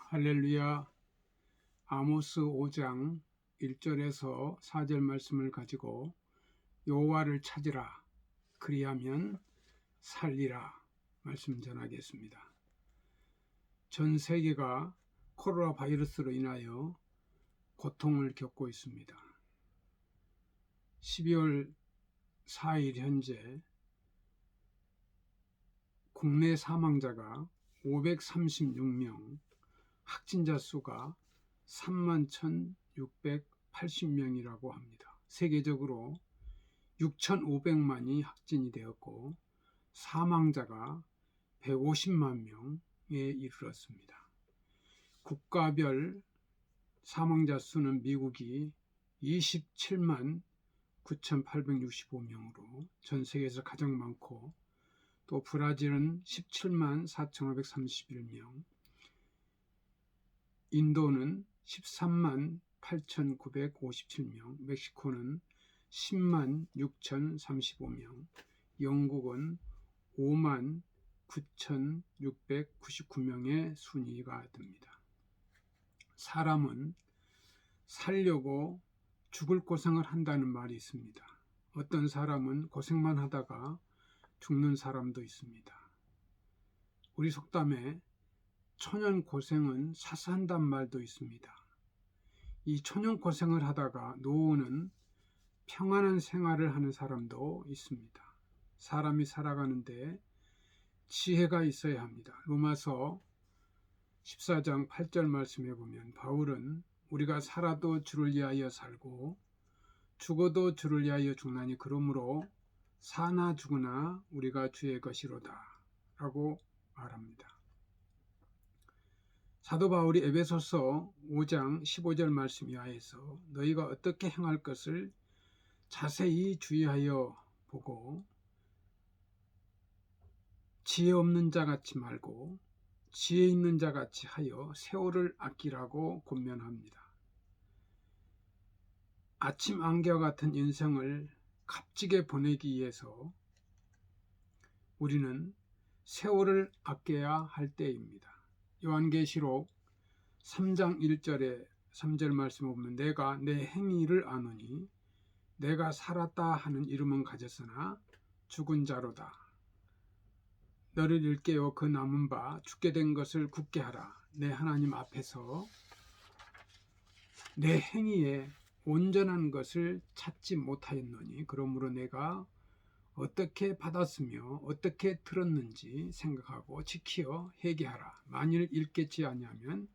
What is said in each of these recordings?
할렐루야. 아모스 5장 1절에서 4절 말씀을 가지고 여호와를 찾으라 그리하면 살리라 말씀 전하겠습니다. 전 세계가 코로나 바이러스로 인하여 고통을 겪고 있습니다. 12월 4일 현재 국내 사망자가 536명, 확진자 수가 31,680명이라고 합니다. 세계적으로 6,500만이 확진이 되었고 사망자가 150만 명에 이르렀습니다. 국가별 사망자 수는 미국이 27만 9,865명으로 전 세계에서 가장 많고, 또 브라질은 17만 4,531명, 인도는 13만 8,957명, 멕시코는 10만 6,035명, 영국은 5만 9,699명의 순위가 됩니다. 사람은 살려고 죽을 고생을 한다는 말이 있습니다. 어떤 사람은 고생만 하다가 죽는 사람도 있습니다. 우리 속담에 초년 고생은 사사한단 말도 있습니다. 이 초년 고생을 하다가 노후는 평안한 생활을 하는 사람도 있습니다. 사람이 살아가는데 지혜가 있어야 합니다. 로마서 14장 8절 말씀에 보면 바울은 우리가 살아도 주를 위하여 살고 죽어도 주를 위하여 죽나니 그러므로 사나 죽으나 우리가 주의 것이로다 라고 말합니다. 사도 바울이 에베소서 5장 15절 말씀 이하에서 너희가 어떻게 행할 것을 자세히 주의하여 보고 지혜 없는 자 같이 말고 지혜 있는 자 같이 하여 세월을 아끼라고 권면합니다. 아침 안개와 같은 인생을 값지게 보내기 위해서 우리는 세월을 아껴야 할 때입니다. 요한계시록 3장 1절에 3절 말씀을 보면 내가 내 행위를 아노니 내가 살았다 하는 이름은 가졌으나 죽은 자로다. 너를 일깨워 그 남은 바 죽게 된 것을 굳게 하라. 내 하나님 앞에서 내 행위에 온전한 것을 찾지 못하였노니 그러므로 내가 어떻게 받았으며 어떻게 들었는지 생각하고 지키어 회개하라. 만일 일깨지 아니하면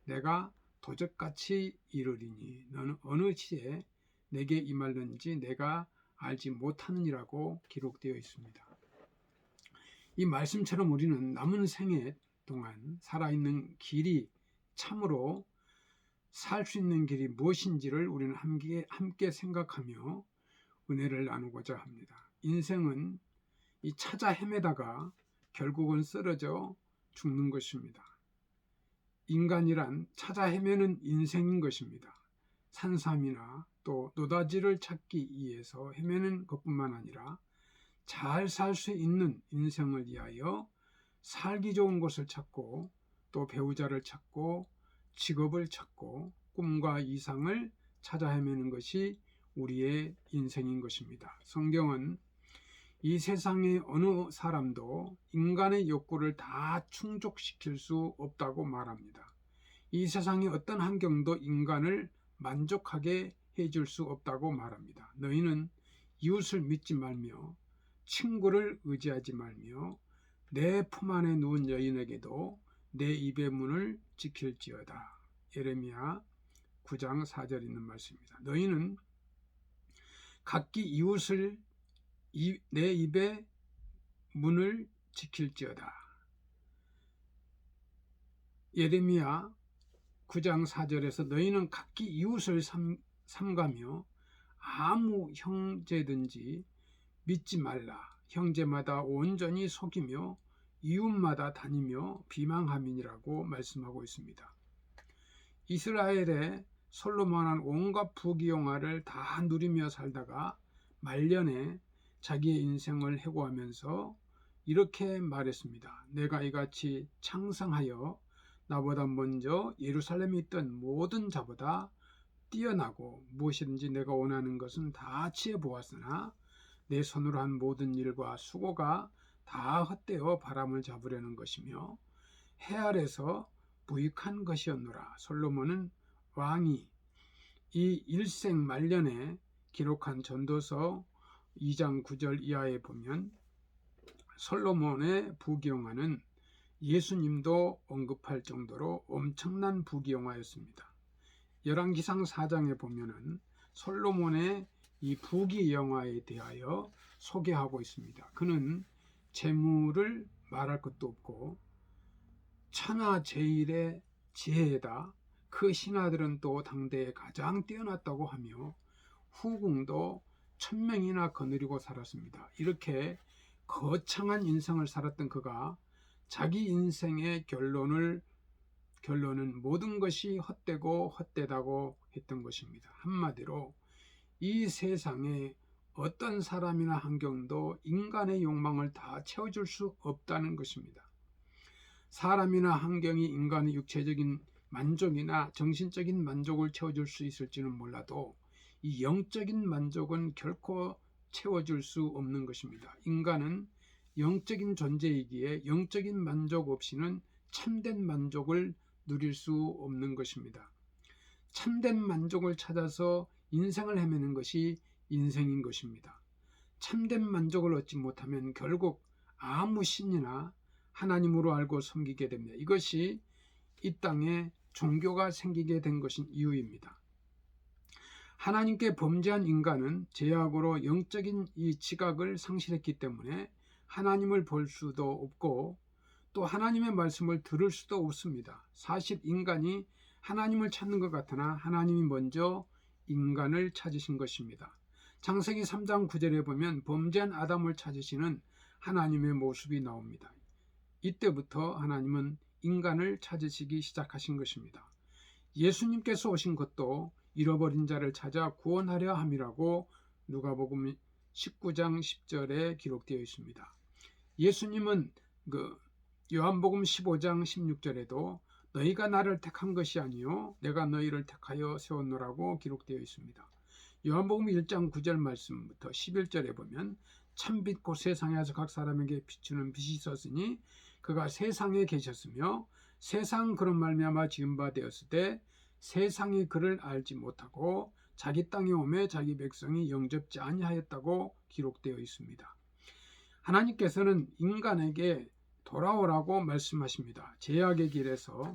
내가 도적같이 이르리니 너는 어느 시에 내게 임할는지 내가 알지 못하느니라고 기록되어 있습니다. 이 말씀처럼 우리는 남은 생애 동안 살아있는 길이 참으로 살 수 있는 길이 무엇인지를 우리는 함께 생각하며 은혜를 나누고자 합니다. 인생은 이 찾아 헤매다가 결국은 쓰러져 죽는 것입니다. 인간이란 찾아 헤매는 인생인 것입니다. 산삼이나 또 노다지를 찾기 위해서 헤매는 것뿐만 아니라 잘 살 수 있는 인생을 위하여 살기 좋은 곳을 찾고 또 배우자를 찾고 직업을 찾고 꿈과 이상을 찾아 헤매는 것이 우리의 인생인 것입니다. 성경은 이 세상의 어느 사람도 인간의 욕구를 다 충족시킬 수 없다고 말합니다. 이 세상의 어떤 환경도 인간을 만족하게 해줄 수 없다고 말합니다. 너희는 이웃을 믿지 말며 친구를 의지하지 말며 내 품 안에 누운 여인에게도 내 입의 문을 지킬지어다. 예레미야 9장 4절 있는 말씀입니다. 너희는 각기 이웃을 내 입의 문을 지킬지어다. 예레미야 9장 4절에서 너희는 각기 이웃을 삼가며 아무 형제든지 믿지 말라. 형제마다 온전히 속이며 이웃마다 다니며 비방함이니라고 말씀하고 있습니다. 이스라엘의 솔로몬은 온갖 부귀영화를 다 누리며 살다가 말년에 자기의 인생을 해고하면서 이렇게 말했습니다. 내가 이같이 창성하여 나보다 먼저 예루살렘에 있던 모든 자보다 뛰어나고 무엇이든지 내가 원하는 것은 다 취해 보았으나 내 손으로 한 모든 일과 수고가 다 헛되어 바람을 잡으려는 것이며 해 아래서 무익한 것이었노라. 솔로몬은 왕이 이 일생 말년에 기록한 전도서 2장 9절 이하에 보면 솔로몬의 부귀영화는 예수님도 언급할 정도로 엄청난 부귀영화였습니다. 열왕기상 4장에 보면은 솔로몬의 이 부귀영화에 대하여 소개하고 있습니다. 그는 재물을 말할 것도 없고 천하제일의 지혜에다 그 신하들은 또 당대에 가장 뛰어났다고 하며 후궁도 1000명이나 거느리고 살았습니다. 이렇게 거창한 인생을 살았던 그가 자기 인생의 결론은 모든 것이 헛되고 헛되다고 했던 것입니다. 한마디로 이 세상에 어떤 사람이나 환경도 인간의 욕망을 다 채워줄 수 없다는 것입니다. 사람이나 환경이 인간의 육체적인 만족이나 정신적인 만족을 채워줄 수 있을지는 몰라도 이 영적인 만족은 결코 채워줄 수 없는 것입니다. 인간은 영적인 존재이기에 영적인 만족 없이는 참된 만족을 누릴 수 없는 것입니다. 참된 만족을 찾아서 인생을 헤매는 것이 인생인 것입니다. 참된 만족을 얻지 못하면 결국 아무 신이나 하나님으로 알고 섬기게 됩니다. 이것이 이 땅에 종교가 생기게 된 것인 이유입니다. 하나님께 범죄한 인간은 죄악으로 영적인 이 지각을 상실했기 때문에 하나님을 볼 수도 없고 또 하나님의 말씀을 들을 수도 없습니다. 사실 인간이 하나님을 찾는 것 같으나 하나님이 먼저 인간을 찾으신 것입니다. 창세기 3장 9절에 보면 범죄한 아담을 찾으시는 하나님의 모습이 나옵니다. 이때부터 하나님은 인간을 찾으시기 시작하신 것입니다. 예수님께서 오신 것도 잃어버린 자를 찾아 구원하려 함이라고 누가복음 19장 10절에 기록되어 있습니다. 예수님은 요한복음 15장 16절에도 너희가 나를 택한 것이 아니요 내가 너희를 택하여 세웠노라고 기록되어 있습니다. 요한복음 1장 9절 말씀부터 11절에 보면 참빛 곧 세상에서 각 사람에게 비추는 빛이 있었으니 그가 세상에 계셨으며 세상 그런 말미암아 지은 바 되었을 때 세상이 그를 알지 못하고 자기 땅에 오매 자기 백성이 영접지 아니하였다고 기록되어 있습니다. 하나님께서는 인간에게 돌아오라고 말씀하십니다. 죄악의 길에서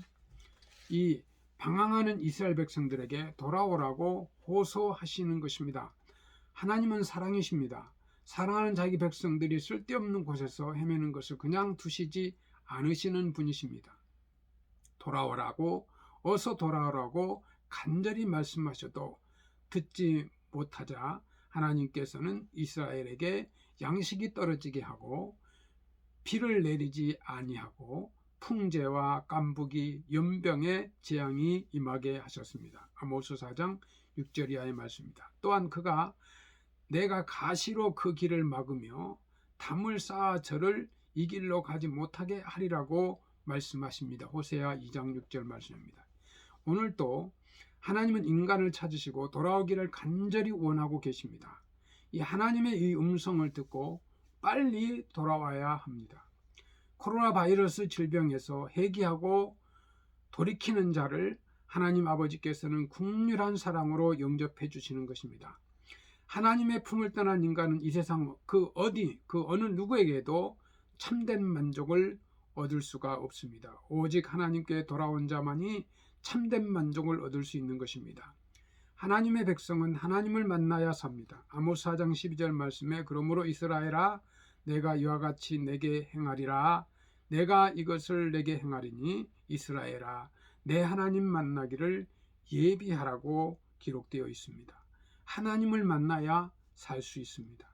이 방황하는 이스라엘 백성들에게 돌아오라고 호소하시는 것입니다. 하나님은 사랑이십니다. 사랑하는 자기 백성들이 쓸데없는 곳에서 헤매는 것을 그냥 두시지 않으시는 분이십니다. 돌아오라고 어서 돌아오라고 간절히 말씀하셔도 듣지 못하자 하나님께서는 이스라엘에게 양식이 떨어지게 하고 비를 내리지 아니하고 풍재와 깐부기, 연병의 재앙이 임하게 하셨습니다. 아모스 4장 6절 이하의 말씀입니다. 또한 그가 내가 가시로 그 길을 막으며 담을 쌓아 저를 이 길로 가지 못하게 하리라고 말씀하십니다. 호세아 2장 6절 말씀입니다. 오늘도 하나님은 인간을 찾으시고 돌아오기를 간절히 원하고 계십니다. 이 하나님의 이 음성을 듣고 빨리 돌아와야 합니다. 코로나 바이러스 질병에서 회개하고 돌이키는 자를 하나님 아버지께서는 국률한 사랑으로 영접해 주시는 것입니다. 하나님의 품을 떠난 인간은 이 세상 그 어느 누구에게도 참된 만족을 얻을 수가 없습니다. 오직 하나님께 돌아온 자만이 참된 만족을 얻을 수 있는 것입니다. 하나님의 백성은 하나님을 만나야 삽니다. 아모스 4장 12절 말씀에 그러므로 이스라엘아 내가 이와 같이 내게 행하리라. 내가 이것을 내게 행하리니 이스라엘아 내 하나님 만나기를 예비하라고 기록되어 있습니다. 하나님을 만나야 살 수 있습니다.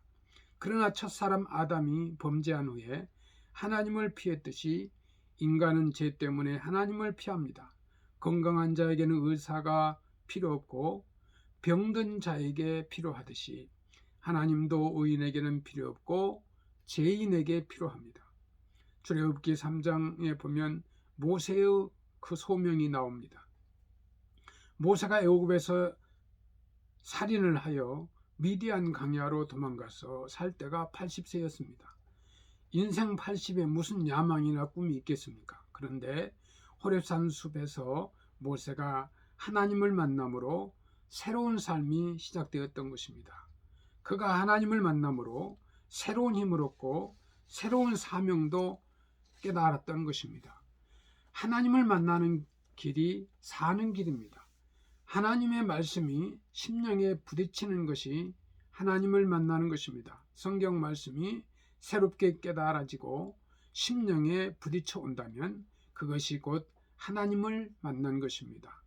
그러나 첫사람 아담이 범죄한 후에 하나님을 피했듯이 인간은 죄 때문에 하나님을 피합니다. 건강한 자에게는 의사가 필요 없고 병든 자에게 필요하듯이 하나님도 의인에게는 필요 없고 죄인에게 필요합니다. 출애굽기 3장에 보면 모세의 그 소명이 나옵니다. 모세가 애굽에서 살인을 하여 미디안 강야로 도망가서 살 때가 80세였습니다. 인생 80에 무슨 야망이나 꿈이 있겠습니까? 그런데 호렙산 숲에서 모세가 하나님을 만남으로 새로운 삶이 시작되었던 것입니다. 그가 하나님을 만남으로 새로운 힘을 얻고 새로운 사명도 깨달았던 것입니다. 하나님을 만나는 길이 사는 길입니다. 하나님의 말씀이 심령에 부딪히는 것이 하나님을 만나는 것입니다. 성경 말씀이 새롭게 깨달아지고 심령에 부딪혀 온다면 그것이 곧 하나님을 만난 것입니다.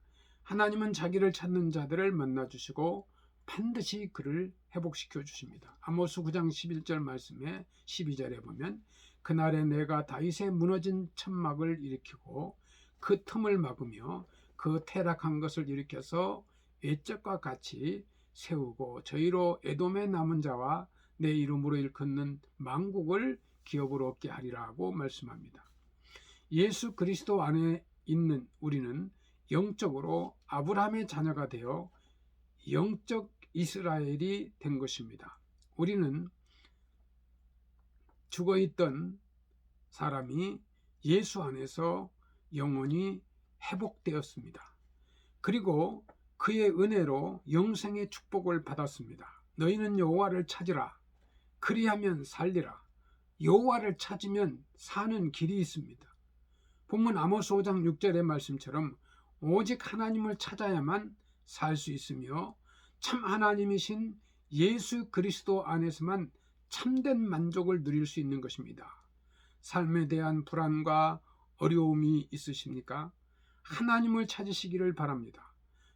하나님은 자기를 찾는 자들을 만나주시고 반드시 그를 회복시켜 주십니다. 아모스 9장 11절 말씀에 12절에 보면 그날에 내가 다윗의 무너진 천막을 일으키고 그 틈을 막으며 그 퇴락한 것을 일으켜서 옛적과 같이 세우고 저희로 에돔의 남은 자와 내 이름으로 일컫는 만국을 기업으로 얻게 하리라고 말씀합니다. 예수 그리스도 안에 있는 우리는 영적으로 아브라함의 자녀가 되어 영적 이스라엘이 된 것입니다. 우리는 죽어있던 사람이 예수 안에서 영원히 회복되었습니다. 그리고 그의 은혜로 영생의 축복을 받았습니다. 너희는 여호와를 찾으라. 그리하면 살리라. 여호와를 찾으면 사는 길이 있습니다. 본문 아모스 5장 6절의 말씀처럼 오직 하나님을 찾아야만 살 수 있으며 참 하나님이신 예수 그리스도 안에서만 참된 만족을 누릴 수 있는 것입니다. 삶에 대한 불안과 어려움이 있으십니까? 하나님을 찾으시기를 바랍니다.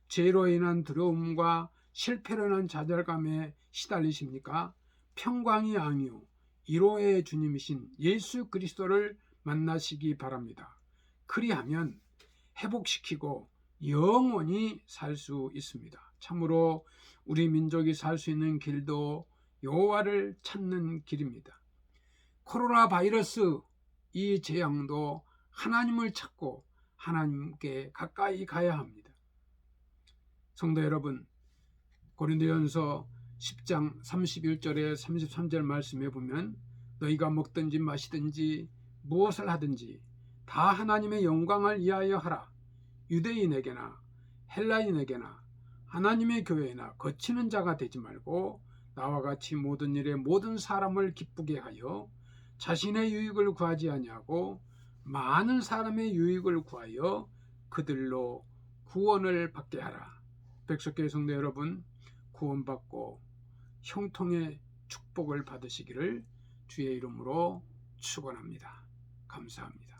죄로 인한 두려움과 실패로 인한 좌절감에 시달리십니까? 평강이 아니요 위로의 주님이신 예수 그리스도를 만나시기 바랍니다. 그리하면 회복시키고 영원히 살 수 있습니다. 참으로 우리 민족이 살 수 있는 길도 여호와를 찾는 길입니다. 코로나 바이러스 이 재앙도 하나님을 찾고 하나님께 가까이 가야 합니다. 성도 여러분, 고린도전서 10장 31절에 33절 말씀에 보면 너희가 먹든지 마시든지 무엇을 하든지 다 하나님의 영광을 위하여 하라. 유대인에게나 헬라인에게나 하나님의 교회나 거치는 자가 되지 말고 나와 같이 모든 일에 모든 사람을 기쁘게 하여 자신의 유익을 구하지 아니하고 많은 사람의 유익을 구하여 그들로 구원을 받게 하라. 백석교회 성도 여러분, 구원받고 형통의 축복을 받으시기를 주의 이름으로 축원합니다. 감사합니다.